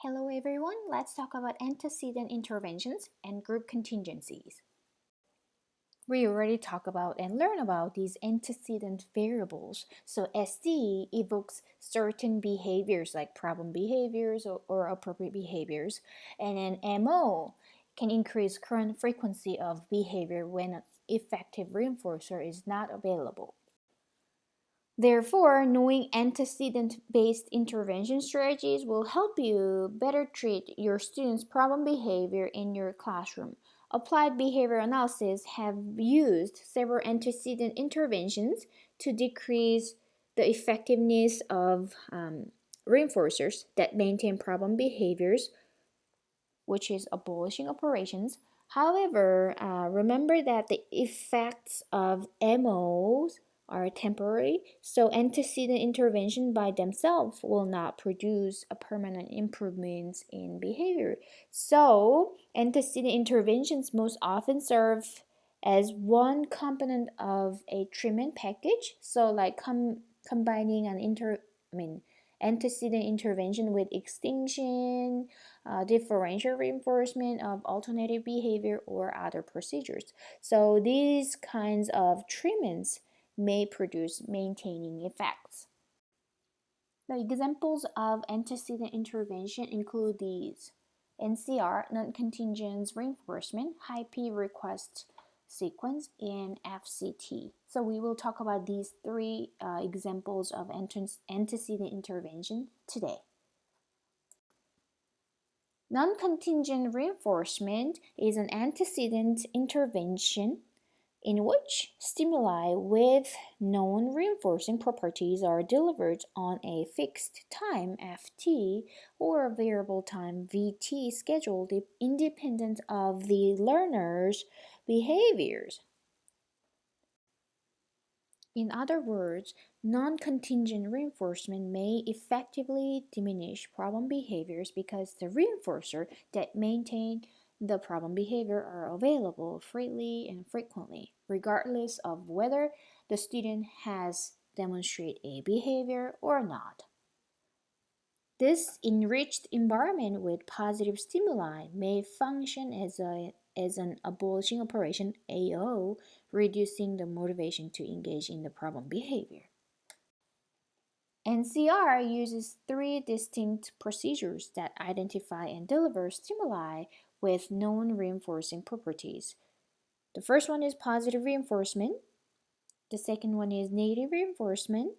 Hello everyone, let's talk about antecedent interventions and group contingencies. We already talked about and learned about these antecedent variables. So SD evokes certain behaviors like problem behaviors or appropriate behaviors, and then MO can increase current frequency of behavior when an effective reinforcer is not available. Therefore, knowing antecedent-based intervention strategies will help you better treat your students' problem behavior in your classroom. Applied behavior analysis have used several antecedent interventions to decrease the effectiveness of reinforcers that maintain problem behaviors, which is abolishing operations. However, remember that the effects of MOs are temporary, so antecedent intervention by themselves will not produce a permanent improvements in behavior. So, antecedent interventions most often serve as one component of a treatment package. So, like combining antecedent intervention with extinction, differential reinforcement of alternative behavior, or other procedures. So these kinds of treatments may produce maintaining effects. The examples of antecedent intervention include these: NCR, non-contingent reinforcement, high P request sequence, and FCT. So we will talk about these three examples of antecedent intervention today. Non-contingent reinforcement is an antecedent intervention in which stimuli with known reinforcing properties are delivered on a fixed time ft or a variable time vt schedule independent of the learner's behaviors. In other words, non-contingent reinforcement may effectively diminish problem behaviors because the reinforcer that maintain the problem behavior are available freely and frequently, regardless of whether the student has demonstrated a behavior or not. This enriched environment with positive stimuli may function as an abolishing operation AO, reducing the motivation to engage in the problem behavior. NCR uses three distinct procedures that identify and deliver stimuli with known reinforcing properties. The first one is positive reinforcement, the second one is negative reinforcement,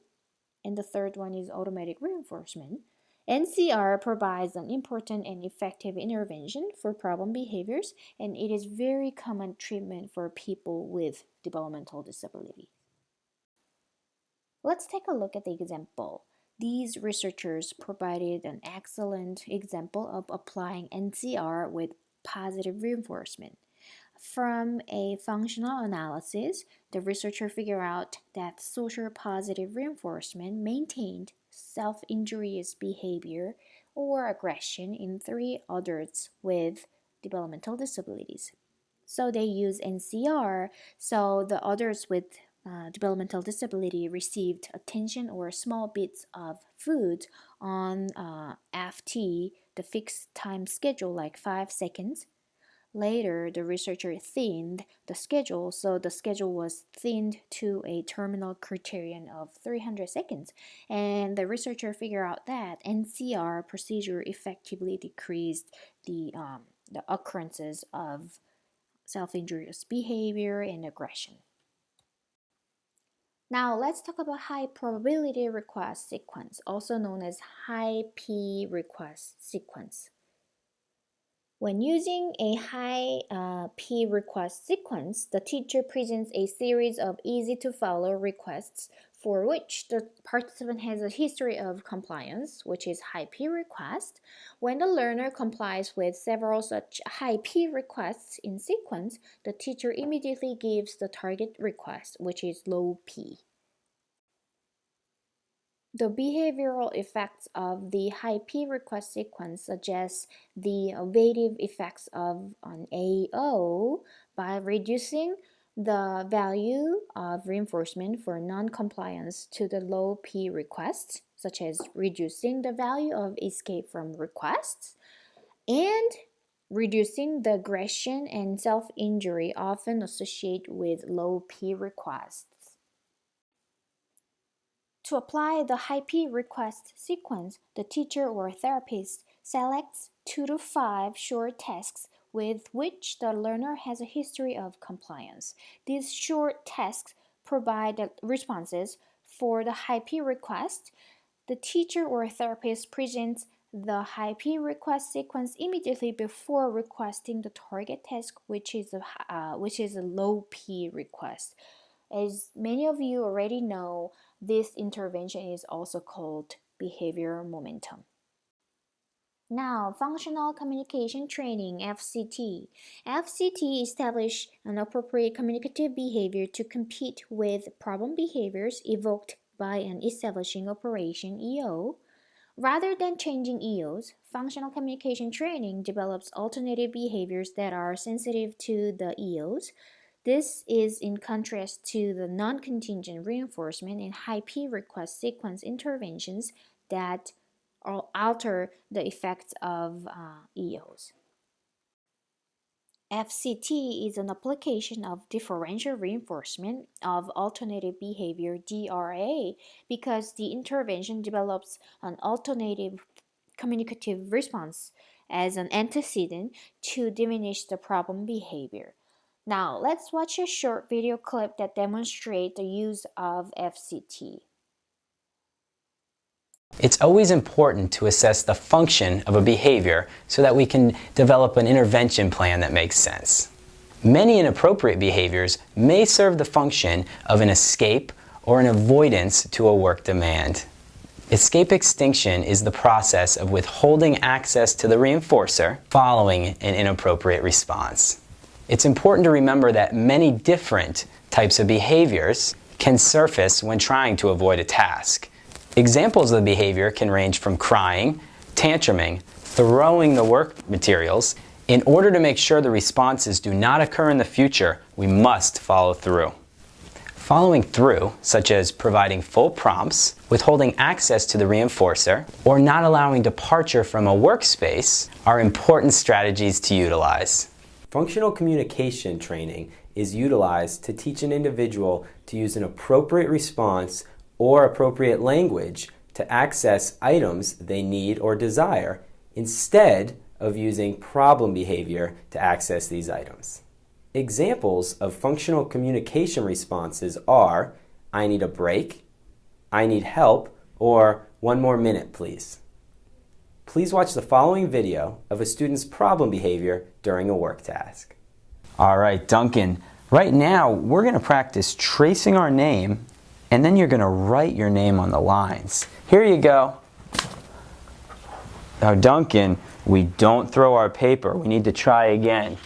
and the third one is automatic reinforcement. NCR provides an important and effective intervention for problem behaviors, and it is very common treatment for people with developmental disabilities. Let's take a look at the example. These researchers provided an excellent example of applying NCR with positive reinforcement. From a functional analysis, the researcher figured out that social positive reinforcement maintained self-injurious behavior or aggression in 3 adults with developmental disabilities. So they use NCR, so the adults with developmental disability received attention or small bits of food on FT, the fixed time schedule, like 5 seconds. Later, the researcher thinned the schedule, so the schedule was thinned to a terminal criterion of 300 seconds. And the researcher figured out that NCR procedure effectively decreased the occurrences of self-injurious behavior and aggression. Now let's talk about high probability request sequence, also known as high P request sequence. When using a high P request sequence, the teacher presents a series of easy-to-follow requests for which the participant has a history of compliance, which is high P request. When the learner complies with several such high P requests in sequence, the teacher immediately gives the target request, which is low P. The behavioral effects of the high P request sequence suggest the evasive effects of an AO by reducing the value of reinforcement for non-compliance to the low P requests, such as reducing the value of escape from requests, and reducing the aggression and self-injury often associated with low P requests. To apply the high P request sequence, the teacher or therapist selects 2 to 5 short tasks with which the learner has a history of compliance. These short tasks provide the responses for the high P request. The teacher or therapist presents the high P request sequence immediately before requesting the target task, which is a low P request. As many of you already know, this intervention is also called behavior momentum. Now, functional communication training, FCT. FCT establishes an appropriate communicative behavior to compete with problem behaviors evoked by an establishing operation, EO. Rather than changing EOs, functional communication training develops alternative behaviors that are sensitive to the EOs. This is in contrast to the non-contingent reinforcement and high P request sequence interventions that alter the effects of EOs. FCT is an application of differential reinforcement of alternative behavior, DRA, because the intervention develops an alternative communicative response as an antecedent to diminish the problem behavior. Now, let's watch a short video clip that demonstrates the use of FCT. It's always important to assess the function of a behavior so that we can develop an intervention plan that makes sense. Many inappropriate behaviors may serve the function of an escape or an avoidance to a work demand. Escape extinction is the process of withholding access to the reinforcer following an inappropriate response. It's important to remember that many different types of behaviors can surface when trying to avoid a task. Examples of the behavior can range from crying, tantruming, throwing the work materials. In order to make sure the responses do not occur in the future, we must follow through. Following through, such as providing full prompts, withholding access to the reinforcer, or not allowing departure from a workspace, are important strategies to utilize. Functional communication training is utilized to teach an individual to use an appropriate response or appropriate language to access items they need or desire instead of using problem behavior to access these items. Examples of functional communication responses are, I need a break, I need help, or 1 more minute, please. Please watch the following video of a student's problem behavior during a work task. All right, Duncan, right now we're going to practice tracing our name, and then you're going to write your name on the lines. Here you go. Now, Duncan, we don't throw our paper. We need to try again.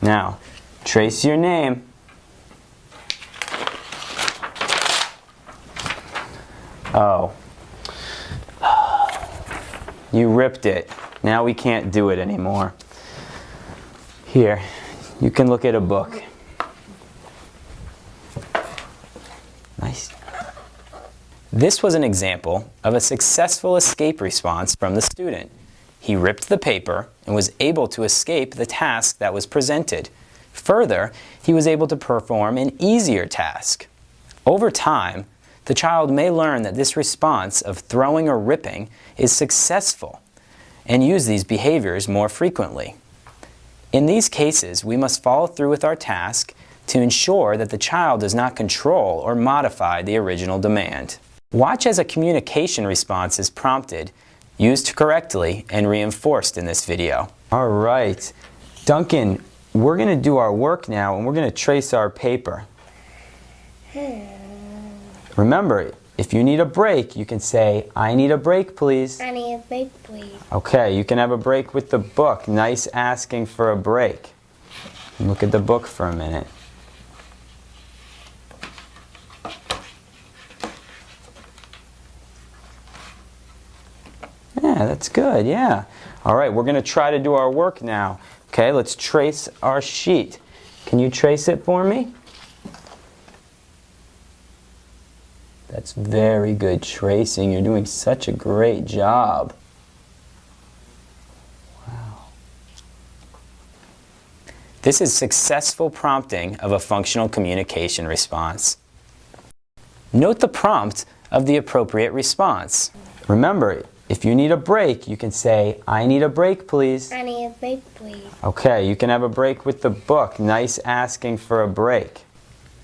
Now, trace your name. Oh. You ripped it. Now we can't do it anymore. Here, you can look at a book. Nice. This was an example of a successful escape response from the student. He ripped the paper and was able to escape the task that was presented. Further, he was able to perform an easier task. Over time, the child may learn that this response of throwing or ripping is successful and use these behaviors more frequently. In these cases, we must follow through with our task to ensure that the child does not control or modify the original demand. Watch as a communication response is prompted, used correctly, and reinforced in this video. All right, Duncan, we're going to do our work now and we're going to trace our paper. Remember, if you need a break, you can say, I need a break, please. I need a break, please. Okay, you can have a break with the book. Nice asking for a break. Look at the book for a minute. Yeah, that's good, yeah. All right, we're going to try to do our work now. Okay, let's trace our sheet. Can you trace it for me? That's very good tracing. You're doing such a great job. Wow. This is successful prompting of a functional communication response. Note the prompt of the appropriate response. Remember, if you need a break, you can say, "I need a break, please." I need a break, please. Okay, you can have a break with the book. Nice asking for a break.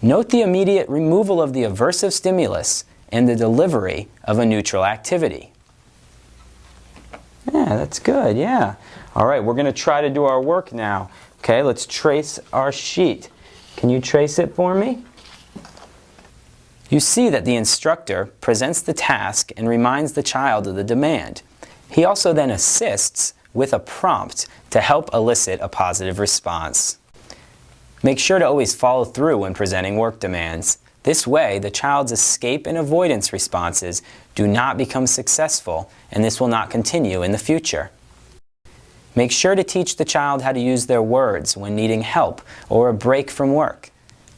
Note the immediate removal of the aversive stimulus and the delivery of a neutral activity. Yeah, that's good, yeah. All right, we're going to try to do our work now. Okay, let's trace our sheet. Can you trace it for me? You see that the instructor presents the task and reminds the child of the demand. He also then assists with a prompt to help elicit a positive response. Make sure to always follow through when presenting work demands. This way, the child's escape and avoidance responses do not become successful, and this will not continue in the future. Make sure to teach the child how to use their words when needing help or a break from work.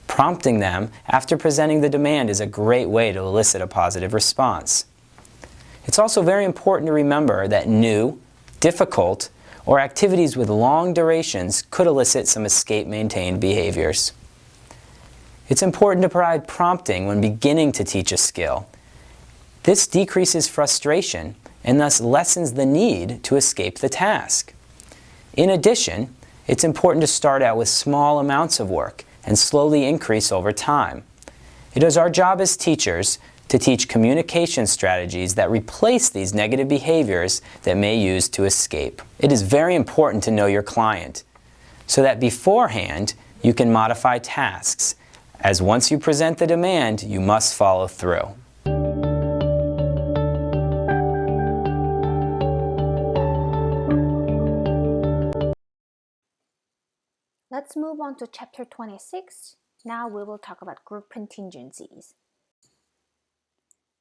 Prompting them after presenting the demand is a great way to elicit a positive response. It's also very important to remember that new, difficult, or activities with long durations could elicit some escape-maintained behaviors. It's important to provide prompting when beginning to teach a skill. This decreases frustration and thus lessens the need to escape the task. In addition, it's important to start out with small amounts of work and slowly increase over time. It is our job as teachers to teach communication strategies that replace these negative behaviors that may use to escape. It is very important to know your client so that beforehand you can modify tasks, as once you present the demand, you must follow through. Let's move on to chapter 26. Now we will talk about group contingencies.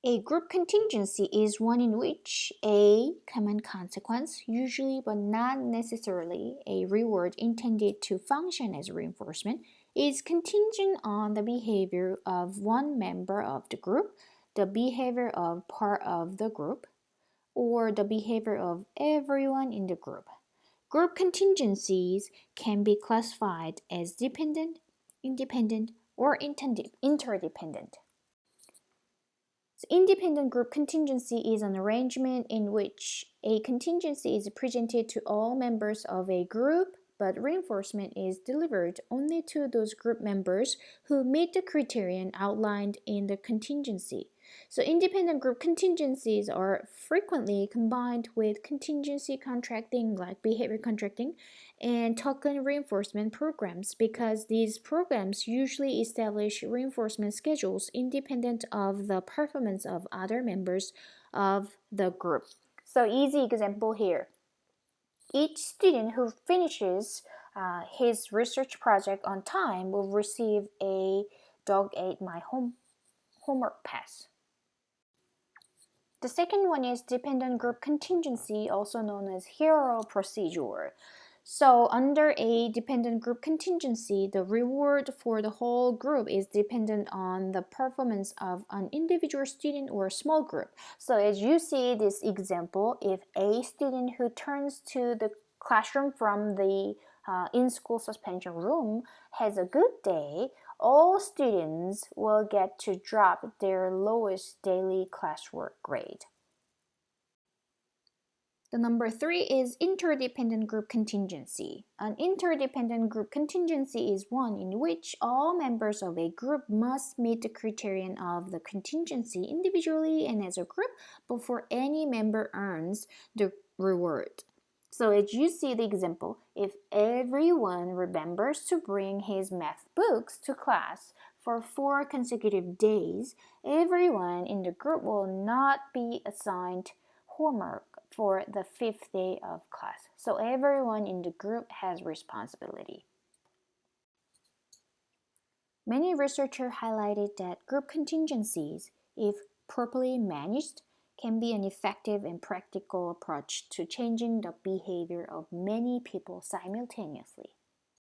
A group contingency is one in which a common consequence, usually but not necessarily a reward intended to function as reinforcement, is contingent on the behavior of one member of the group, the behavior of part of the group, or the behavior of everyone in the group. Group contingencies can be classified as dependent, independent, or interdependent. So independent group contingency is an arrangement in which a contingency is presented to all members of a group, but reinforcement is delivered only to those group members who meet the criterion outlined in the contingency. So independent group contingencies are frequently combined with contingency contracting, like behavior contracting, and token reinforcement programs, because these programs usually establish reinforcement schedules independent of the performance of other members of the group. So easy example here. Each student who finishes his research project on time will receive a dog ate my homework pass. The second one is dependent group contingency, also known as hero procedure. So under a dependent group contingency, the reward for the whole group is dependent on the performance of an individual student or small group. So as you see this example, if a student who turns to the classroom from the in-school suspension room has a good day, all students will get to drop their lowest daily classwork grade. The number 3 is interdependent group contingency. An interdependent group contingency is one in which all members of a group must meet the criterion of the contingency individually and as a group before any member earns the reward. So as you see the example, if everyone remembers to bring his math books to class for 4 consecutive days, everyone in the group will not be assigned homework for the 5th day of class. So everyone in the group has responsibility. Many researchers highlighted that group contingencies, if properly managed, can be an effective and practical approach to changing the behavior of many people simultaneously.